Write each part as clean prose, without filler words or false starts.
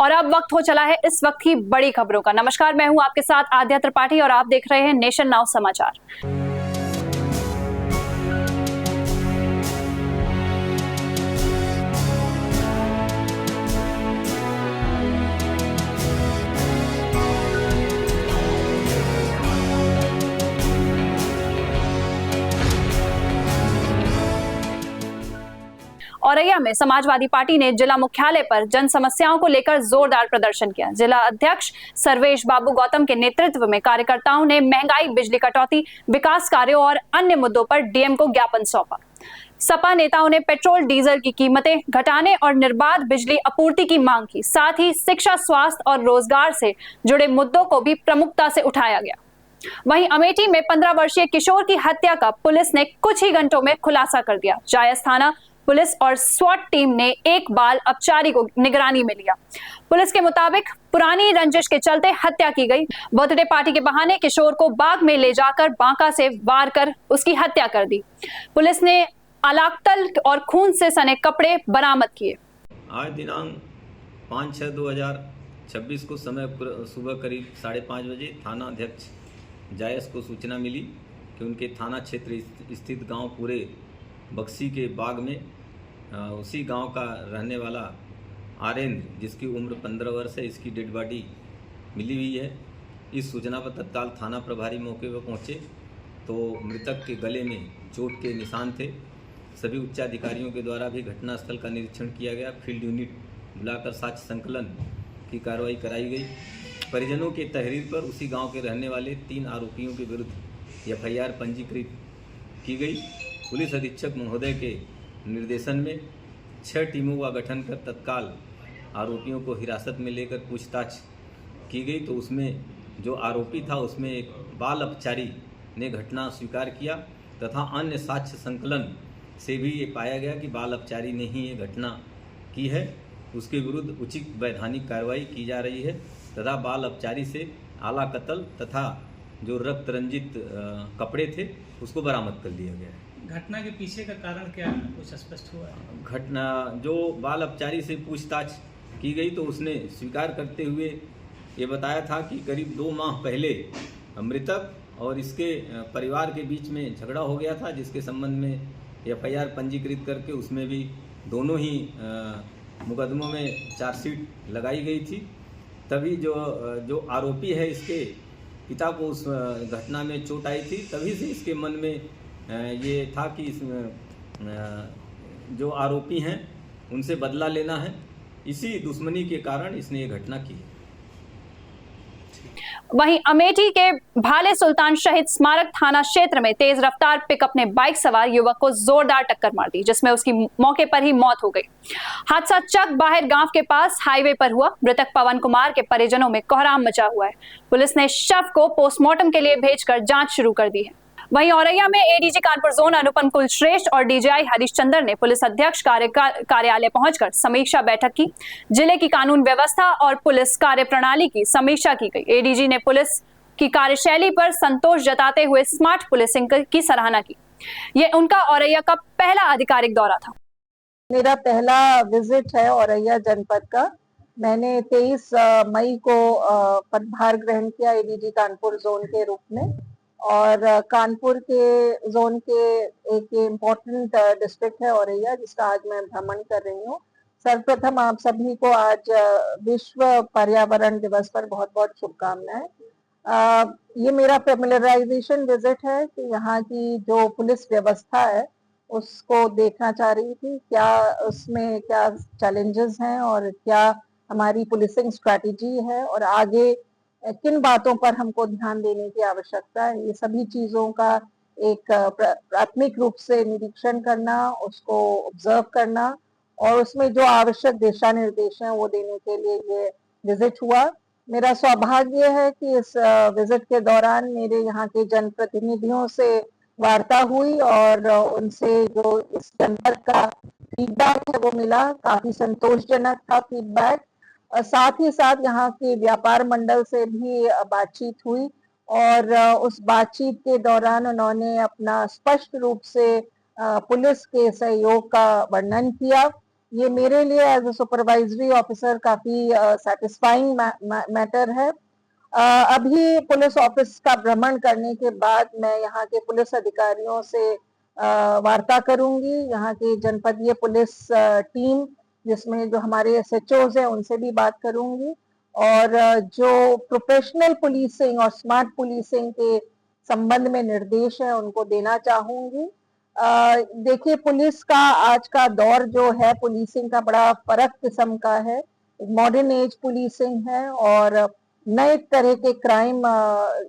और अब वक्त हो चला है इस वक्त की बड़ी खबरों का। नमस्कार, मैं हूं आपके साथ आद्या त्रिपाठी और आप देख रहे हैं नेशन नाउ समाचार। औरैया में समाजवादी पार्टी ने जिला मुख्यालय पर जन समस्याओं को लेकर जोरदार प्रदर्शन किया। जिला अध्यक्ष सर्वेश बाबू गौतम के नेतृत्व में कार्यकर्ताओं ने महंगाई, बिजली कटौती, विकास कार्यों और अन्य मुद्दों पर डीएम को ज्ञापन सौंपा। सपा नेताओं ने पेट्रोल डीजल की कीमतें घटाने और निर्बाध बिजली आपूर्ति की मांग की। साथ ही शिक्षा, स्वास्थ्य और रोजगार से जुड़े मुद्दों को भी प्रमुखता से उठाया गया। वहीं अमेठी में 15 वर्षीय किशोर की हत्या का पुलिस ने कुछ ही घंटों में खुलासा कर दिया। जायस थाना पुलिस और स्वाट टीम ने एक बाल अपचारी को निगरानी में लिया। पुलिस के मुताबिक पुरानी रंजिश के चलते हत्या की गई। बर्थडे पार्टी के बहाने किशोर को बाग में ले जाकर बांका से वार कर उसकी हत्या कर दी। पुलिस ने अलाकतल और खून से सने कपड़े बरामद किए। आज दिनांक 5/6/2026 को समय सुबह करीब 5:30 बजे थाना अध्यक्ष जायस को सूचना मिली कि उनके थाना क्षेत्र स्थित गांव पूरे बक्सी के बाग में उसी गांव का रहने वाला आर्यन, जिसकी उम्र 15 वर्ष है, इसकी डेड बॉडी मिली हुई है। इस सूचना पर तत्काल थाना प्रभारी मौके पर पहुंचे तो मृतक के गले में चोट के निशान थे। सभी उच्चाधिकारियों के द्वारा भी घटनास्थल का निरीक्षण किया गया। फील्ड यूनिट बुलाकर साक्ष्य संकलन की कार्रवाई कराई गई। परिजनों के तहरीर पर उसी गांव के रहने वाले 3 आरोपियों के विरुद्ध एफआईआर पंजीकृत की गई। पुलिस अधीक्षक महोदय के निर्देशन में 6 टीमों का गठन कर तत्काल आरोपियों को हिरासत में लेकर पूछताछ की गई तो उसमें जो आरोपी था उसमें एक बाल अपचारी ने घटना स्वीकार किया तथा अन्य साक्ष्य संकलन से भी ये पाया गया कि बाल अपचारी ने ही ये घटना की है। उसके विरुद्ध उचित वैधानिक कार्रवाई की जा रही है तथा बाल अपचारी से आला कत्ल तथा जो रक्त रंजित कपड़े थे उसको बरामद कर लिया गया है। घटना के पीछे का कारण क्या कुछ स्पष्ट हुआ है? घटना जो बाल अपचारी से पूछताछ की गई तो उसने स्वीकार करते हुए ये बताया था कि करीब 2 माह पहले मृतक और इसके परिवार के बीच में झगड़ा हो गया था, जिसके संबंध में एफआईआर पंजीकृत करके उसमें भी दोनों ही मुकदमों में चार्जशीट लगाई गई थी। तभी जो आरोपी है इसके पिता को उस घटना में चोट आई थी, तभी से इसके मन में ये था कि जो आरोपी हैं उनसे बदला लेना है। इसी दुश्मनी के कारण इसने ये घटना की। वहीं अमेठी के भाले सुल्तान शहीद स्मारक थाना क्षेत्र में तेज रफ्तार पिकअप ने बाइक सवार युवक को जोरदार टक्कर मार दी, जिसमें उसकी मौके पर ही मौत हो गई। हादसा चक बाहर गांव के पास हाईवे पर हुआ। मृतक पवन कुमार के परिजनों में कोहराम मचा हुआ है। पुलिस ने शव को पोस्टमार्टम के लिए भेजकर जांच शुरू कर दी है। वहीं औरैया में एडीजी कानपुर जोन अनुपम कुलश्रेष्ठ और डीजीआई हरीशचंद्र ने पुलिस अध्यक्ष कार्यालय पहुंचकर समीक्षा बैठक की। जिले की कानून व्यवस्था और पुलिस कार्यप्रणाली की समीक्षा की गई। एडीजी ने पुलिस की कार्यशैली पर संतोष जताते हुए स्मार्ट पुलिसिंग की सराहना की। यह उनका औरैया का पहला आधिकारिक दौरा था। मेरा पहला विजिट है औरैया जनपद का। मैंने 23 मई को पदभार ग्रहण किया एडीजी कानपुर जोन के रूप में और कानपुर के जोन के एक इम्पोर्टेंट डिस्ट्रिक्ट है औरैया, जिसका आज मैं भ्रमण कर रही हूँ। सर्वप्रथम आप सभी को आज विश्व पर्यावरण दिवस पर बहुत बहुत शुभकामनाएं। ये मेरा फेमिलराइजेशन विजिट है कि यहाँ की जो पुलिस व्यवस्था है उसको देखना चाह रही थी, क्या उसमें क्या चैलेंजेस हैं और क्या हमारी पुलिसिंग स्ट्रैटेजी है और आगे किन बातों पर हमको ध्यान देने की आवश्यकता है। ये सभी चीजों का एक प्राथमिक रूप से निरीक्षण करना, उसको ऑब्जर्व करना और उसमें जो आवश्यक दिशा निर्देश हैं वो देने के लिए ये विजिट हुआ। मेरा सौभाग्य है कि इस विजिट के दौरान मेरे यहाँ के जनप्रतिनिधियों से वार्ता हुई और उनसे जो इस जनपद का फीडबैक है वो मिला। काफी संतोषजनक था फीडबैक। साथ ही साथ यहाँ के व्यापार मंडल से भी बातचीत हुई और उस बातचीत के दौरान उन्होंने अपना स्पष्ट रूप से पुलिस के सहयोग का वर्णन किया ये मेरे लिए एज अ सुपरवाइजरी ऑफिसर काफी सेटिस्फाइंग मैटर है। अभी पुलिस ऑफिस का भ्रमण करने के बाद मैं यहाँ के पुलिस अधिकारियों से वार्ता करूंगी। यहाँ की जनपदीय पुलिस टीम जिसमें जो हमारे एसएचओज हैं उनसे भी बात करूंगी और जो प्रोफेशनल पुलिसिंग और स्मार्ट पुलिसिंग के संबंध में निर्देश है उनको देना चाहूंगी। देखिए, पुलिस का आज का दौर जो है पुलिसिंग का बड़ा फर्क किस्म का है। मॉडर्न एज पुलिसिंग है और नए तरह के क्राइम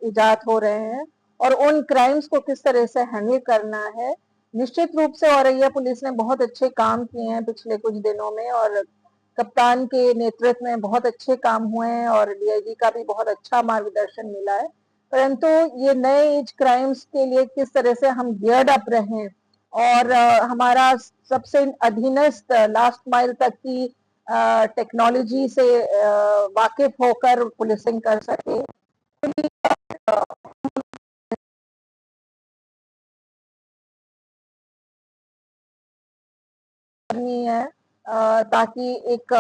इजाद हो रहे हैं और उन क्राइम्स को किस तरह से हैंडल करना है। निश्चित रूप से औरैया पुलिस ने बहुत अच्छे काम किए हैं पिछले कुछ दिनों में और कप्तान के नेतृत्व में बहुत अच्छे काम हुए हैं और डीआईजी का भी बहुत अच्छा मार्गदर्शन मिला है। परंतु ये नए एज क्राइम्स के लिए किस तरह से हम गियर्ड अप रहें और हमारा सबसे अधीनस्थ लास्ट माइल तक की टेक्नोलॉजी से वाकिफ होकर पुलिसिंग कर सके। करनी है ताकि एक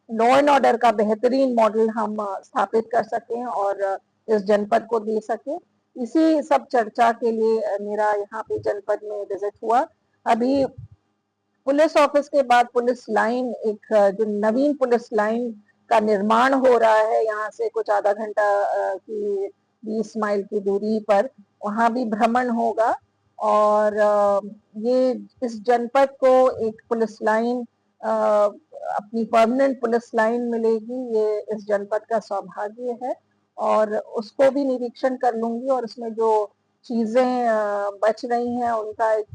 लॉ एंड ऑर्डर का बेहतरीन मॉडल हम स्थापित कर सकें और इस जनपद को दे सकें। इसी सब चर्चा के लिए मेरा यहाँ पे जनपद में विजिट हुआ। अभी पुलिस ऑफिस के बाद पुलिस लाइन, एक जो नवीन पुलिस लाइन का निर्माण हो रहा है यहाँ से कुछ आधा घंटा की 20 माइल की दूरी पर, वहाँ भी भ्रमण होगा और ये इस जनपद को एक पुलिस लाइन, अपनी परमानेंट पुलिस लाइन मिलेगी। ये इस जनपद का सौभाग्य है और उसको भी निरीक्षण कर लूंगी और उसमें जो चीजें बच रही हैं उनका एक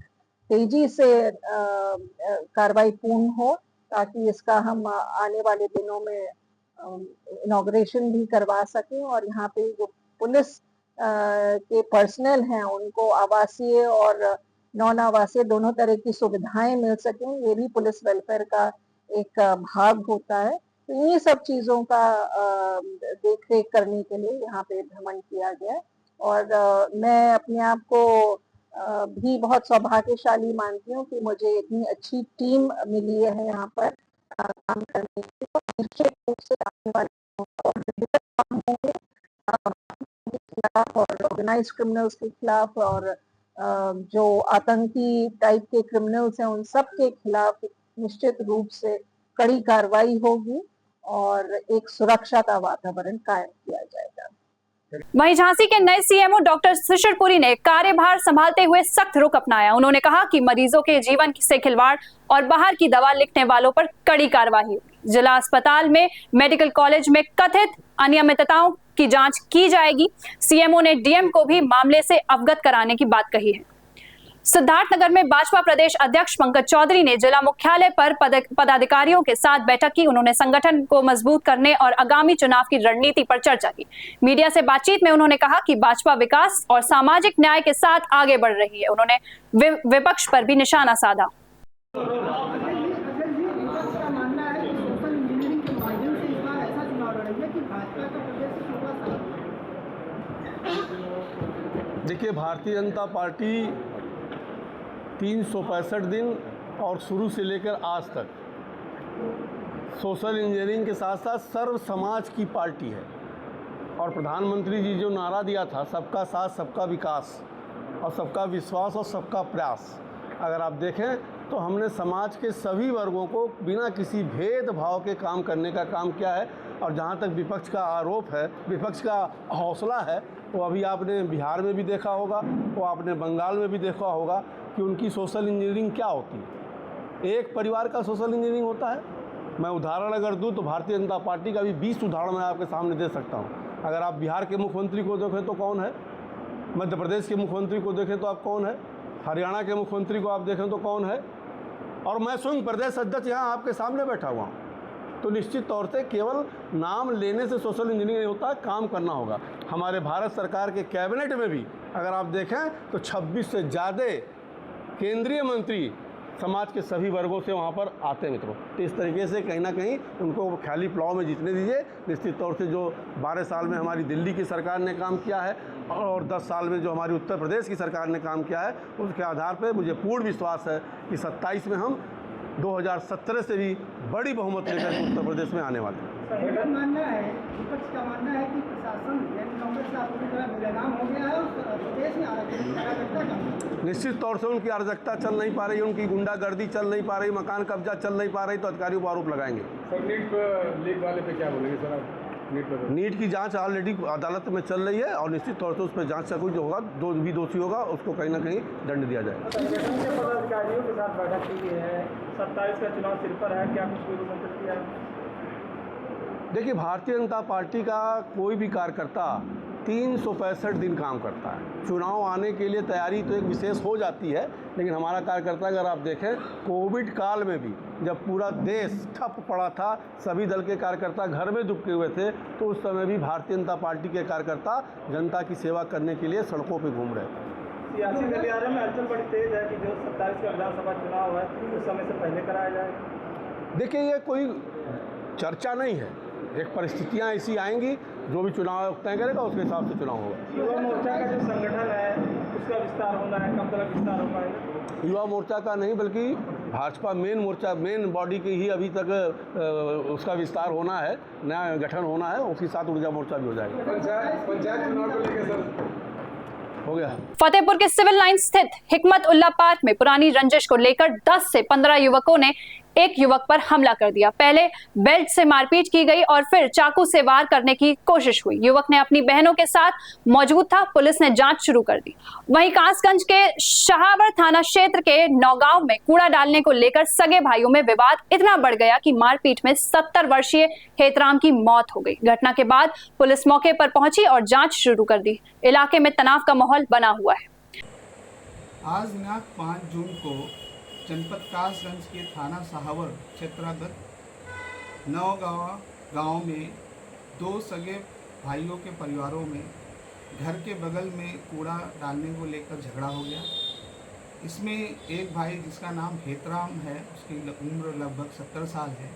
तेजी से कार्रवाई पूर्ण हो ताकि इसका हम आने वाले दिनों में इनॉग्रेशन भी करवा सकें और यहाँ पे जो पुलिस के पर्सनल हैं उनको आवासीय और नॉन आवासीय दोनों तरह की सुविधाएं मिल सकें। ये भी पुलिस वेलफेयर का एक भाग होता है। तो ये सब चीजों का देख रेख करने के लिए यहाँ पे भ्रमण किया गया और मैं अपने आप को भी बहुत सौभाग्यशाली मानती हूँ कि मुझे इतनी अच्छी टीम मिली है यहाँ पर काम करने के लिए। निश्चित रूप से आने वाले काम होंगे के खिलाफ और ऑर्गेनाइज्ड क्रिमिनल्स के खिलाफ और जो आतंकी टाइप के क्रिमिनल्स हैं उन सब के खिलाफ निश्चित रूप से कड़ी कार्रवाई होगी और एक सुरक्षा का वातावरण कायम किया जाएगा। वहीं झांसी के नए सीएमओ डॉक्टर शिशिरपुरी ने कार्यभार संभालते हुए सख्त रुख अपनाया। उन्होंने कहा कि मरीजों के जीवन से खिलवाड़ और बाहर की दवा लिखने वालों पर कड़ी कार्रवाई होगी। जिला अस्पताल में मेडिकल कॉलेज में कथित अनियमितताओं की जांच की जाएगी। सीएमओ ने डीएम को भी मामले से अवगत कराने की बात कही है। सिद्धार्थनगर में भाजपा प्रदेश अध्यक्ष पंकज चौधरी ने जिला मुख्यालय पर पदाधिकारियों के साथ बैठक की। उन्होंने संगठन को मजबूत करने और आगामी चुनाव की रणनीति पर चर्चा की। मीडिया से बातचीत में उन्होंने कहा कि भाजपा विकास और सामाजिक न्याय के साथ आगे बढ़ रही है। उन्होंने विपक्ष पर भी निशाना साधा। देखिए, भारतीय जनता पार्टी 365 दिन और शुरू से लेकर आज तक सोशल इंजीनियरिंग के साथ साथ सर्व समाज की पार्टी है और प्रधानमंत्री जी जो नारा दिया था, सबका साथ सबका विकास और सबका विश्वास और सबका प्रयास, अगर आप देखें तो हमने समाज के सभी वर्गों को बिना किसी भेदभाव के काम करने का काम किया है। और जहाँ तक विपक्ष का आरोप है, विपक्ष का हौसला है, वो अभी आपने बिहार में भी देखा होगा, वो आपने बंगाल में भी देखा होगा कि उनकी सोशल इंजीनियरिंग क्या होती है। एक परिवार का सोशल इंजीनियरिंग होता है। मैं उदाहरण अगर दूं तो भारतीय जनता पार्टी का भी 20 उदाहरण मैं आपके सामने दे सकता हूं। अगर आप बिहार के मुख्यमंत्री को देखें तो कौन है, मध्य प्रदेश के मुख्यमंत्री को देखें तो आप कौन है, हरियाणा के मुख्यमंत्री को आप देखें तो कौन है, और मैं स्वयं प्रदेश अध्यक्ष यहाँ आपके सामने बैठा हुआ हूँ। तो निश्चित तौर से केवल नाम लेने से सोशल इंजीनियरिंग नहीं होता, काम करना होगा। हमारे भारत सरकार के कैबिनेट में भी अगर आप देखें तो 26 से ज़्यादा केंद्रीय मंत्री समाज के सभी वर्गों से वहाँ पर आते हैं मित्रों। तो इस तरीके से कहीं ना कहीं उनको ख्याली प्लाव में जीतने दीजिए। निश्चित तौर से जो 12 साल में हमारी दिल्ली की सरकार ने काम किया है और 10 साल में जो हमारी उत्तर प्रदेश की सरकार ने काम किया है, उसके आधार पर मुझे पूर्ण विश्वास है कि 27 में हम 2017 से भी बड़ी बहुमत लेकर उत्तर प्रदेश में आने वाले हैं। संगठन मानना है, विपक्ष का मानना है कि प्रशासन यानी कांग्रेस का पूरी तरह बेलगाम हो गया है और प्रदेश में अराजकता का निश्चित तौर से उनकी अराजकता चल नहीं पा रही, उनकी गुंडागर्दी चल नहीं पा रही, मकान कब्जा चल नहीं पा रही, तो अधिकारियों पर आरोप लगाएंगे। सर नीट वाले पे क्या बोलेंगे सर आप? नीट की जांच ऑलरेडी अदालत में चल रही है और निश्चित तौर से उस पर जांच का कोई जो होगा, जो भी दोषी होगा उसको कहीं ना कहीं दंड दिया जाएगा। संगठन के पदाधिकारियों के साथ बैठक की है, 27 का चुनाव सिर पर है, क्या कुछ पूर्व मंत्र किया? देखिए, भारतीय जनता पार्टी का कोई भी कार्यकर्ता 365 दिन काम करता है। चुनाव आने के लिए तैयारी तो एक विशेष हो जाती है, लेकिन हमारा कार्यकर्ता अगर आप देखें, कोविड काल में भी जब पूरा देश ठप पड़ा था, सभी दल के कार्यकर्ता घर में दुबके हुए थे, तो उस समय भी भारतीय जनता पार्टी के कार्यकर्ता जनता की सेवा करने के लिए सड़कों पर घूम रहे थे। सियासी गलियारे में हलचल बड़ी तेज है कि जो 27 का विधानसभा चुनाव है उस समय से पहले कराया जाए। देखिए, ये कोई चर्चा नहीं है, एक परिस्थितियां ऐसी आएंगी, जो भी चुनाव तय करेगा उसके हिसाब से चुनाव होगा। युवा मोर्चा का जो संगठन है उसका विस्तार होना है, कब तक विस्तार हो पाएगा? युवा मोर्चा का नहीं, बल्कि भाजपा मेन मोर्चा, मेन बॉडी की ही अभी तक उसका विस्तार होना है, नया गठन होना है, उसके साथ ऊर्जा मोर्चा भी हो जाएगा। पंचायत चुनाव को लेकर सर हो गया। फतेहपुर के सिविल लाइन स्थित हिकमत उल्ला पार्क में पुरानी रंजिश को लेकर 10 से 15 युवकों ने एक युवक पर हमला कर दिया। पहले बेल्ट से मारपीट की गई और फिर चाकू से वार करने की कोशिश हुई। युवक ने अपनी बहनों के साथ मौजूद था। पुलिस ने जांच शुरू कर दी। वहीं कासगंज के शाहावर थाना क्षेत्र के नौगांव में कूड़ा डालने को लेकर सगे भाइयों में विवाद इतना बढ़ गया कि मारपीट में 70 वर्षीय हेतराम की मौत हो गई। घटना के बाद पुलिस मौके पर पहुंची और जांच शुरू कर दी। इलाके में तनाव का माहौल बना हुआ है। आज दिनांक 5 जून को जनपद कासगंज के थाना सहावर क्षेत्रांतर्गत नौगांव गांव में 2 सगे भाइयों के परिवारों में घर के बगल में कूड़ा डालने को लेकर झगड़ा हो गया। इसमें एक भाई जिसका नाम हेतराम है, उसकी उम्र लगभग 70 साल है,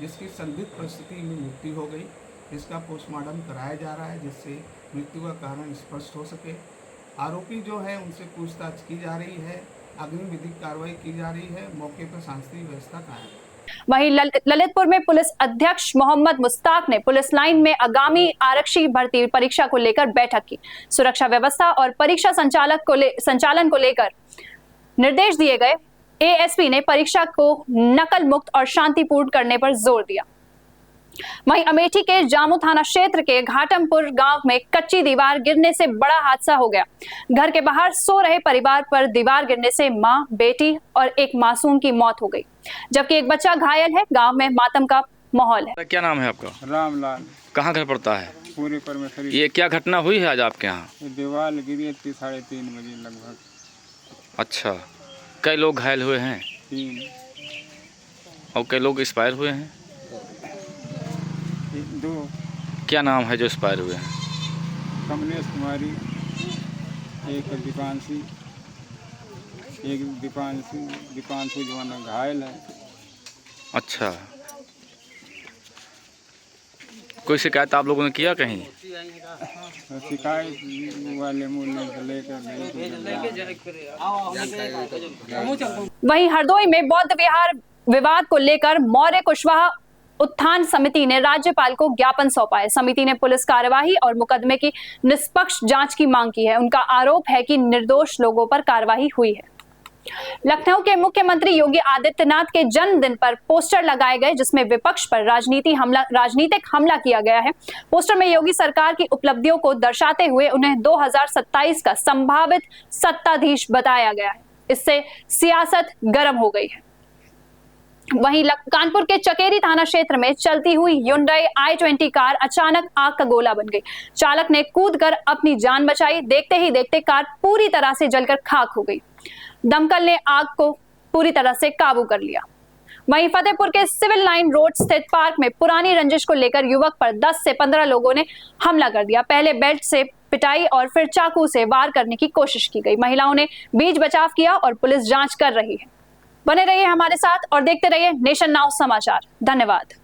जिसकी संदिग्ध परिस्थिति में मृत्यु हो गई। इसका पोस्टमार्टम कराया जा रहा है, जिससे मृत्यु का कारण स्पष्ट हो सके। आरोपी जो है उनसे पूछताछ की जा रही है, अग्रिम विधिक कार्रवाई की जा रही है। मौके पर शांति व्यवस्था कायम है। वहीं ललितपुर में पुलिस अध्यक्ष मोहम्मद मुस्ताक ने पुलिस लाइन में आगामी आरक्षी भर्ती परीक्षा को लेकर बैठक की। सुरक्षा व्यवस्था और परीक्षा संचालन को लेकर निर्देश दिए गए। एएसपी ने परीक्षा को नकल मुक्त और शांतिपूर्ण करने पर जोर दिया। वहीं अमेठी के जामू थाना क्षेत्र के घाटमपुर गांव में कच्ची दीवार गिरने से बड़ा हादसा हो गया। घर के बाहर सो रहे परिवार पर दीवार गिरने से मां, बेटी और एक मासूम की मौत हो गई, जबकि एक बच्चा घायल है। गांव में मातम का माहौल है। क्या नाम है आपका? रामलाल। कहाँ घर पड़ता है? पूरे पर में खरीद। ये क्या घटना हुई है आज आपके यहाँ? दीवार गिरी थी 3:30 बजे लगभग। अच्छा, कई लोग घायल हुए हैं? 3 और कई लोग एक्सपायर हुए हैं? 2। क्या नाम है जो एक्सपायर हुए हैं? कमलेश कुमारी, एक दीपांशु जो है घायल है। अच्छा, कोई शिकायत आप लोगों ने किया कहीं? शिकायत वाले मूल्य से लेकर वहीं हरदोई में बौद्ध विहार विवाद को लेकर मौर्य कुशवाहा उत्थान समिति ने राज्यपाल को ज्ञापन सौंपा है। समिति ने पुलिस कार्यवाही और मुकदमे की निष्पक्ष जांच की मांग की है। उनका आरोप है कि निर्दोष लोगों पर कार्रवाई हुई है। लखनऊ के मुख्यमंत्री योगी आदित्यनाथ के जन्मदिन पर पोस्टर लगाए गए, जिसमें विपक्ष पर राजनीतिक हमला किया गया है। पोस्टर में योगी सरकार की उपलब्धियों को दर्शाते हुए उन्हें 2027 का संभावित सत्ताधीश बताया गया है। इससे सियासत गर्म हो गई है। वहीं कानपुर के चकेरी थाना क्षेत्र में चलती हुई Hyundai i20 कार अचानक आग का गोला बन गई। चालक ने कूदकर अपनी जान बचाई। देखते ही देखते कार पूरी तरह से जलकर खाक हो गई। दमकल ने आग को पूरी तरह से काबू कर लिया। वहीं फतेहपुर के सिविल लाइन रोड स्थित पार्क में पुरानी रंजिश को लेकर युवक पर 10 से 15 लोगों ने हमला कर दिया। पहले बेल्ट से पिटाई और फिर चाकू से वार करने की कोशिश की गई। महिलाओं ने बीच बचाव किया और पुलिस जांच कर रही है। बने रहिए हमारे साथ और देखते रहिए नेशन नाउ समाचार। धन्यवाद।